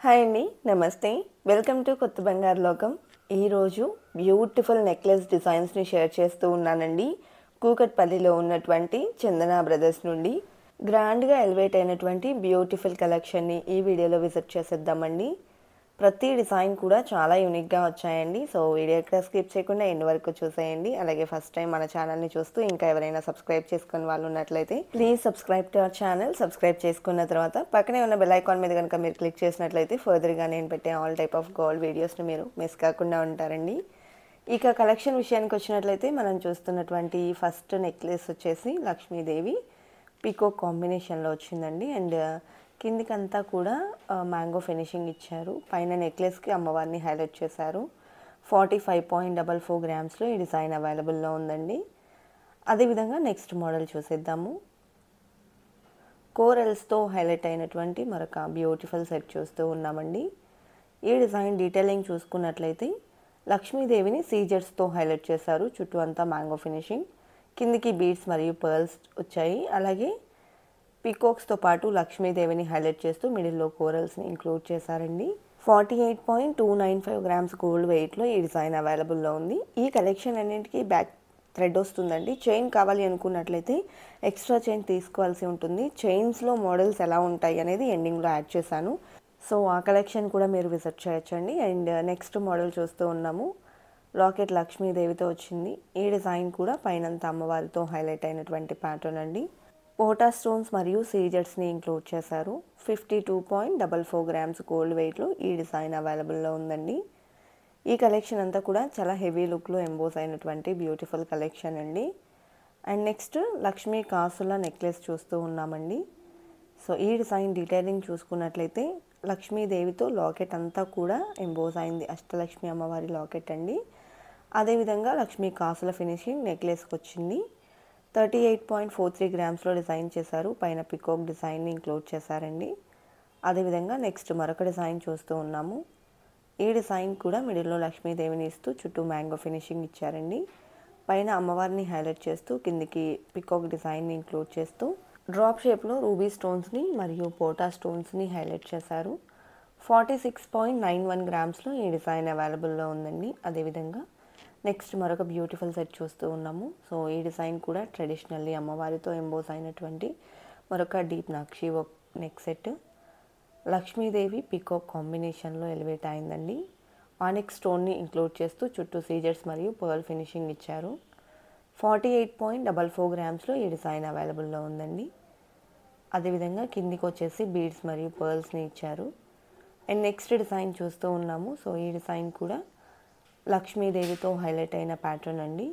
Hi అండి, నమస్తే. Welcome to కొత్త బంగారు లోకం. ఈరోజు బ్యూటిఫుల్ నెక్లెస్ డిజైన్స్ని షేర్ చేస్తూ ఉన్నానండి. కూకట్పల్లిలో ఉన్నటువంటి చందన బ్రదర్స్ నుండి గ్రాండ్గా ఎలివేట్ అయినటువంటి బ్యూటిఫుల్ కలెక్షన్ని ఈ వీడియోలో విజిట్ చేసేద్దామండి. ప్రతి డిజైన్ కూడా చాలా యూనిక్గా వచ్చాయండి. సో వీడియో ఎక్కడ స్కిప్ చేయకుండా ఎండ్ వరకు చూసేయండి. అలాగే ఫస్ట్ టైం మన ఛానల్ని చూస్తూ ఇంకా ఎవరైనా సబ్స్క్రైబ్ చేసుకుని వాళ్ళు ఉన్నట్లయితే please subscribe to our channel. Subscribe చేసుకున్న తర్వాత పక్కనే ఉన్న బెల్ ఐకాన్ మీద కనుక మీరు క్లిక్ చేసినట్లయితే ఫర్దర్గా నేను పెట్టే ఆల్ టైప్ ఆఫ్ గోల్డ్ వీడియోస్ని మీరు మిస్ కాకుండా ఉంటారండి. ఇక కలెక్షన్ విషయానికి వచ్చినట్లయితే మనం చూస్తున్నటువంటి ఫస్ట్ నెక్లెస్ వచ్చేసి లక్ష్మీదేవి పీకో కాంబినేషన్లో వచ్చిందండి. అండ్ కిందికంతా కూడా మ్యాంగో ఫినిషింగ్ ఇచ్చారు. పైన నెక్లెస్కి అమ్మవారిని హైలైట్ చేశారు. 45.44 గ్రామ్స్లో ఈ డిజైన్ అవైలబుల్లో ఉందండి. అదేవిధంగా నెక్స్ట్ మోడల్ చూసేద్దాము. కోరల్స్తో హైలైట్ అయినటువంటి మరొక బ్యూటిఫుల్ సెట్ చూస్తూ ఉన్నామండి. ఈ డిజైన్ డీటెయిలింగ్ చూసుకున్నట్లయితే లక్ష్మీదేవిని సీజర్స్తో హైలైట్ చేశారు. చుట్టూ అంతా మ్యాంగో ఫినిషింగ్, కిందికి బీడ్స్ మరియు పర్ల్స్ వచ్చాయి. అలాగే పీకాక్స్తో పాటు లక్ష్మీదేవిని హైలైట్ చేస్తూ మిడిల్లో కోరల్స్ని ఇంక్లూడ్ చేశారండి. 48.295 గ్రామ్స్ గోల్డ్ వెయిట్లో ఈ డిజైన్ అవైలబుల్లో ఉంది. ఈ కలెక్షన్ అన్నింటికి బ్యాక్ థ్రెడ్ వస్తుందండి. చైన్ కావాలి అనుకున్నట్లయితే ఎక్స్ట్రా చైన్ తీసుకోవాల్సి ఉంటుంది. చైన్స్లో మోడల్స్ ఎలా ఉంటాయి అనేది ఎండింగ్లో యాడ్ చేశాను. సో ఆ కలెక్షన్ కూడా మీరు విజిట్ చేయొచ్చండి. అండ్ నెక్స్ట్ మోడల్ చూస్తూ ఉన్నాము. లాకెట్ లక్ష్మీదేవితో వచ్చింది. ఈ డిజైన్ కూడా పైనంతా అమ్మవారితో హైలైట్ అయినటువంటి ప్యాటర్న్ అండి. పోటా స్టోన్స్ మరియు సీజర్స్ని ఇంక్లూడ్ చేశారు. 52.44 గ్రామ్స్ గోల్డ్ వెయిట్లో ఈ డిజైన్ అవైలబుల్లో ఉందండి. ఈ కలెక్షన్ అంతా కూడా చాలా హెవీ లుక్లో ఎంబోస్ అయినటువంటి బ్యూటిఫుల్ కలెక్షన్ అండి. అండ్ నెక్స్ట్ లక్ష్మీ కాసుల నెక్లెస్ చూస్తూ ఉన్నామండి. సో ఈ డిజైన్ డీటెయిలింగ్ చూసుకున్నట్లయితే లక్ష్మీదేవితో లాకెట్ అంతా కూడా ఎంబోస్ అయింది. అష్టలక్ష్మి అమ్మవారి లాకెట్ అండి. అదేవిధంగా లక్ష్మీ కాసుల ఫినిషింగ్ నెక్లెస్కి వచ్చింది. 38.43 గ్రామ్స్లో డిజైన్ చేశారు. పైన పికాక్ డిజైన్ని ఇంక్లూడ్ చేశారండి. అదేవిధంగా నెక్స్ట్ మరొక డిజైన్ చూస్తూ ఉన్నాము. ఈ డిజైన్ కూడా మిడిల్లో లక్ష్మీదేవిని ఇస్తూ చుట్టూ మ్యాంగో ఫినిషింగ్ ఇచ్చారండి. పైన అమ్మవారిని హైలైట్ చేస్తూ కిందికి పికాక్ డిజైన్ని ఇంక్లూడ్ చేస్తూ డ్రాప్ షేప్లో రూబీ స్టోన్స్ని మరియు పోటా స్టోన్స్ని హైలైట్ చేశారు. 46.91 గ్రామ్స్లో ఈ డిజైన్ అవైలబుల్లో ఉందండి. అదేవిధంగా నెక్స్ట్ మరొక బ్యూటిఫుల్ సెట్ చూస్తూ ఉన్నాము. సో ఈ డిజైన్ కూడా ట్రెడిషనల్లీ అమ్మవారితో ఎంబోస్ అయినటువంటి మరొక డీప్ నక్షి నెక్ సెట్. లక్ష్మీదేవి పీకాక్ కాంబినేషన్లో ఎలివేట్ అయిందండి. ఆనిక్స్ స్టోన్ని ఇంక్లూడ్ చేస్తూ చుట్టూ సీజర్స్ మరియు పర్ల్ ఫినిషింగ్ ఇచ్చారు. 48.44 గ్రామ్స్లో ఈ డిజైన్ అవైలబుల్లో ఉందండి. అదేవిధంగా కిందికి వచ్చేసి బీడ్స్ మరియు పర్ల్స్ని ఇచ్చారు. అండ్ నెక్స్ట్ డిజైన్ చూస్తూ ఉన్నాము. సో ఈ డిజైన్ కూడా లక్ష్మీదేవితో హైలైట్ అయిన ప్యాటర్న్ అండి.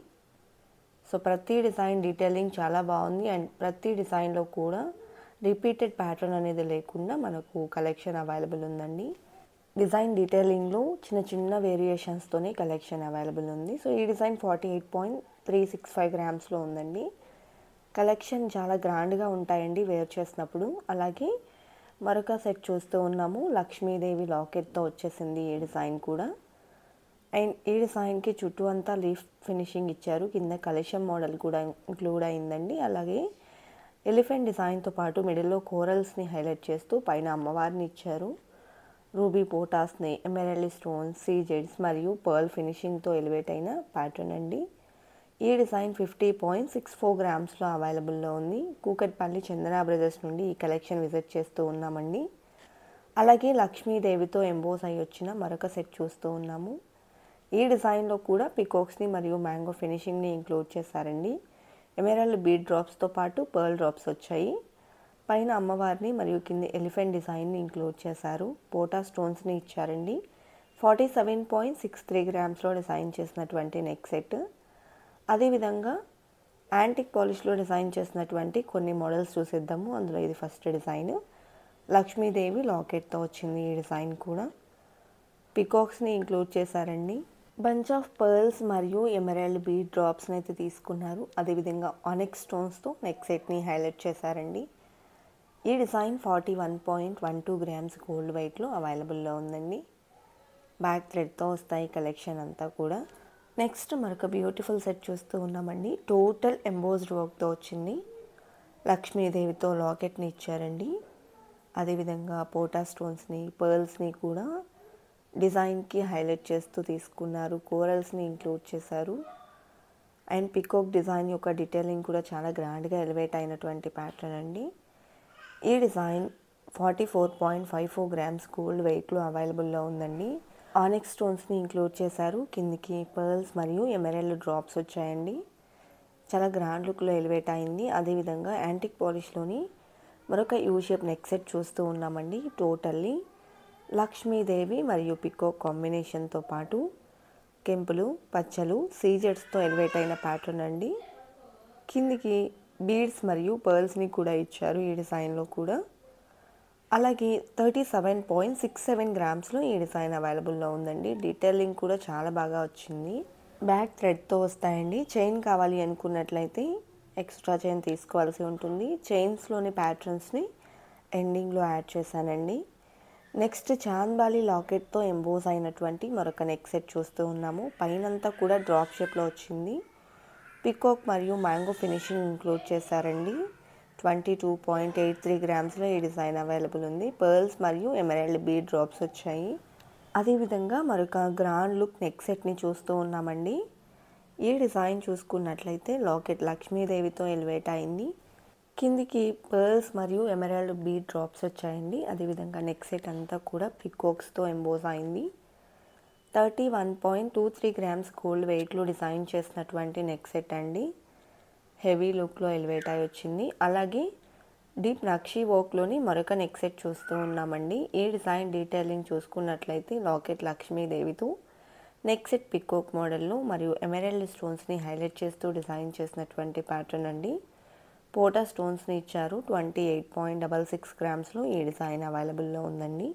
సో ప్రతి డిజైన్ డీటెయిలింగ్ చాలా బాగుంది. అండ్ ప్రతి డిజైన్లో కూడా రిపీటెడ్ ప్యాటర్న్ అనేది లేకుండా మనకు కలెక్షన్ అవైలబుల్ ఉందండి. డిజైన్ డీటెయిలింగ్లో చిన్న చిన్న వేరియేషన్స్తోనే కలెక్షన్ అవైలబుల్ ఉంది. సో ఈ డిజైన్ 48.365 గ్రామ్స్లో ఉందండి. కలెక్షన్ చాలా గ్రాండ్గా ఉంటాయండి వేర్ చేసినప్పుడు. అలాగే మరొక సెట్ చూస్తూ ఉన్నాము. లక్ష్మీదేవి లాకెట్తో వచ్చేసింది ఈ డిజైన్ కూడా. అండ్ ఈ డిజైన్కి చుట్టూ అంతా లీఫ్ ఫినిషింగ్ ఇచ్చారు. కింద కలెక్షన్ మోడల్ కూడా ఇంక్లూడ్ అయిందండి. అలాగే ఎలిఫెంట్ డిజైన్తో పాటు మిడిల్లో కోరల్స్ని హైలైట్ చేస్తూ పైన అమ్మవారిని ఇచ్చారు. రూబీ పోటాస్ని, ఎమెరల్డ్ స్టోన్స్, సీజెడ్స్ మరియు పర్ల్ ఫినిషింగ్తో ఎలివేట్ అయిన ప్యాటర్న్ అండి. ఈ డిజైన్ 50.64 గ్రామ్స్లో అవైలబుల్లో ఉంది. కూకట్పల్లి చందన బ్రదర్స్ నుండి ఈ కలెక్షన్ విజిట్ చేస్తూ ఉన్నామండి. అలాగే లక్ష్మీదేవితో ఎంబోస్ అయ్యి వచ్చిన మరొక సెట్ చూస్తూ ఉన్నాము. ఈ డిజైన్లో కూడా పికాక్స్ని మరియు మ్యాంగో ఫినిషింగ్ని ఇంక్లూడ్ చేశారండి. ఎమెరల్డ్ బీడ్ డ్రాప్స్తో పాటు పర్ల్ డ్రాప్స్ వచ్చాయి. పైన అమ్మవారిని మరియు కింద ఎలిఫెంట్ డిజైన్ని ఇంక్లూడ్ చేశారు. పోటా స్టోన్స్ని ఇచ్చారండి. 47.63 గ్రామ్స్లో డిజైన్ చేసినటువంటి నెక్ సెట్. అదేవిధంగా యాంటిక్ పాలిష్లో డిజైన్ చేసినటువంటి కొన్ని మోడల్స్ చూసేద్దాము. అందులో ఇది ఫస్ట్ డిజైన్. లక్ష్మీదేవి లాకెట్తో వచ్చింది ఈ డిజైన్ కూడా. పికాక్స్ని ఇంక్లూడ్ చేశారండి. బంచ్ ఆఫ్ పర్ల్స్ మరియు ఎమరాల్డ్ బీడ్ డ్రాప్స్ని అయితే తీసుకున్నారు. అదేవిధంగా ఆనిక్స్ స్టోన్స్తో నెక్ సెట్ని హైలైట్ చేశారండి. ఈ డిజైన్ 41.12 గ్రామ్స్ గోల్డ్ వెయిట్లో అవైలబుల్లో ఉందండి. బ్యాక్ థ్రెడ్తో వస్తాయి కలెక్షన్ అంతా కూడా. నెక్స్ట్ మరొక బ్యూటిఫుల్ సెట్ చూస్తూ ఉన్నామండి. టోటల్ ఎంబోస్డ్ వర్క్తో వచ్చింది. లక్ష్మీదేవితో లాకెట్ని ఇచ్చారండి. అదేవిధంగా పోటా స్టోన్స్ని, పర్ల్స్ని కూడా డిజైన్కి హైలైట్ చేస్తూ తీసుకున్నారు. కోరల్స్ని ఇంక్లూడ్ చేశారు. అండ్ పికాక్ డిజైన్ యొక్క డీటెయిలింగ్ కూడా చాలా గ్రాండ్గా ఎలివేట్ అయినటువంటి ప్యాటర్న్ అండి. ఈ డిజైన్ 44.54 గ్రామ్స్ గోల్డ్ వెయిట్లో అవైలబుల్లో ఉందండి. ఆనిక్స్ స్టోన్స్ని ఇంక్లూడ్ చేశారు. కిందికి పర్ల్స్ మరియు ఎమెరాల్డ్ డ్రాప్స్ వచ్చాయండి. చాలా గ్రాండ్ లుక్లో ఎలివేట్ అయింది. అదేవిధంగా యాంటిక్ పాలిష్లోని మరొక యూ షేప్ నెక్ సెట్ చూస్తూ ఉన్నామండి. టోటల్లీ లక్ష్మీదేవి మరియు పికాక్ కాంబినేషన్తో పాటు కెంపులు, పచ్చలు, సీజెడ్స్తో ఎలివేట్ అయిన ప్యాటర్న్ అండి. కిందికి బీడ్స్ మరియు పర్ల్స్ని కూడా ఇచ్చారు ఈ డిజైన్లో కూడా. అలాగే 37.67 గ్రామ్స్లో ఈ డిజైన్ అవైలబుల్లో ఉందండి. డీటెయిలింగ్ కూడా చాలా బాగా వచ్చింది. బ్యాక్ థ్రెడ్తో వస్తాయండి. చైన్ కావాలి అనుకున్నట్లయితే ఎక్స్ట్రా చైన్ తీసుకోవాల్సి ఉంటుంది. చైన్స్లోని ప్యాటర్న్స్ని ఎండింగ్లో యాడ్ చేశానండి. నెక్స్ట్ చాంద్బాలి లాకెట్తో ఎంబోజ్ అయినటువంటి మరొక నెక్ సెట్ చూస్తూ ఉన్నాము. పైనంతా కూడా డ్రాప్ షేప్లో వచ్చింది. పికాక్ మరియు మ్యాంగో ఫినిషింగ్ ఇంక్లూడ్ చేశారండి. 22.83 గ్రామ్స్లో ఈ డిజైన్ అవైలబుల్ ఉంది. పర్ల్స్ మరియు ఎమరాల్డ్ బీడ్ డ్రాప్స్ వచ్చాయి. అదేవిధంగా మరొక గ్రాండ్ లుక్ నెక్ సెట్ని చూస్తూ ఉన్నామండి. ఈ డిజైన్ చూసుకున్నట్లయితే లాకెట్ లక్ష్మీదేవితో ఎలివేట్ అయింది. కిందికి పర్ల్స్ మరియు ఎమరాల్డ్ బీడ్ డ్రాప్స్ వచ్చాయండి. అదేవిధంగా నెక్ సెట్ అంతా కూడా పికాక్స్తో ఎంబోజ్ అయింది. 31.23 గ్రామ్స్ గోల్డ్ వెయిట్లో డిజైన్ చేసినటువంటి నెక్ సెట్ అండి. హెవీ లుక్లో ఎలివేట్ అయి వచ్చింది. అలాగే డీప్ నక్షీ వర్క్లోని మరొక నెక్ సెట్ చూస్తూ ఉన్నామండి. ఈ డిజైన్ డీటెయిలింగ్ చూసుకున్నట్లయితే లాకెట్ లక్ష్మీదేవితో నెక్ సెట్ పికాక్ మోడల్లో మరియు ఎమరాల్డ్ స్టోన్స్ని హైలైట్ చేస్తూ డిజైన్ చేసినటువంటి ప్యాటర్న్ అండి. పోటా స్టోన్స్ని ఇచ్చారు. 28.66 గ్రామ్స్లో ఈ డిజైన్ అవైలబుల్లో ఉందండి.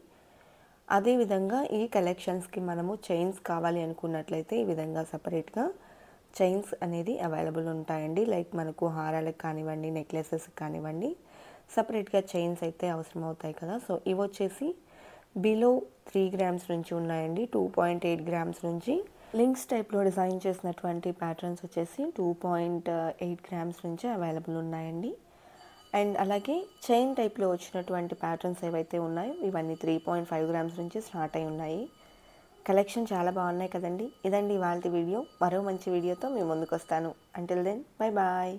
అదేవిధంగా ఈ కలెక్షన్స్కి మనము చైన్స్ కావాలి అనుకున్నట్లయితే ఈ విధంగా సపరేట్గా చైన్స్ అనేది అవైలబుల్ ఉంటాయండి. లైక్ మనకు హారాలకు కానివ్వండి, నెక్లెసెస్కి కానివ్వండి, సపరేట్గా చైన్స్ అయితే అవసరం అవుతాయి కదా. సో ఇవి వచ్చేసి బిలో 3 గ్రామ్స్ నుంచి ఉన్నాయండి. 2.8 గ్రామ్స్ నుంచి లింక్స్ టైప్లో డిజైన్ చేసినటువంటి ప్యాటర్న్స్ వచ్చేసి 2.8 గ్రామ్స్ నుంచి అవైలబుల్ ఉన్నాయండి. అండ్ అలాగే చైన్ టైప్లో వచ్చినటువంటి ప్యాటర్న్స్ ఏవైతే ఉన్నాయో ఇవన్నీ 3.5 గ్రామ్స్ నుంచి స్టార్ట్ అయి ఉన్నాయి. కలెక్షన్ చాలా బాగున్నాయి కదండి. ఇదండి ఇవాల్టి వీడియో. మరో మంచి వీడియోతో మీ ముందుకు వస్తాను. Until then bye bye.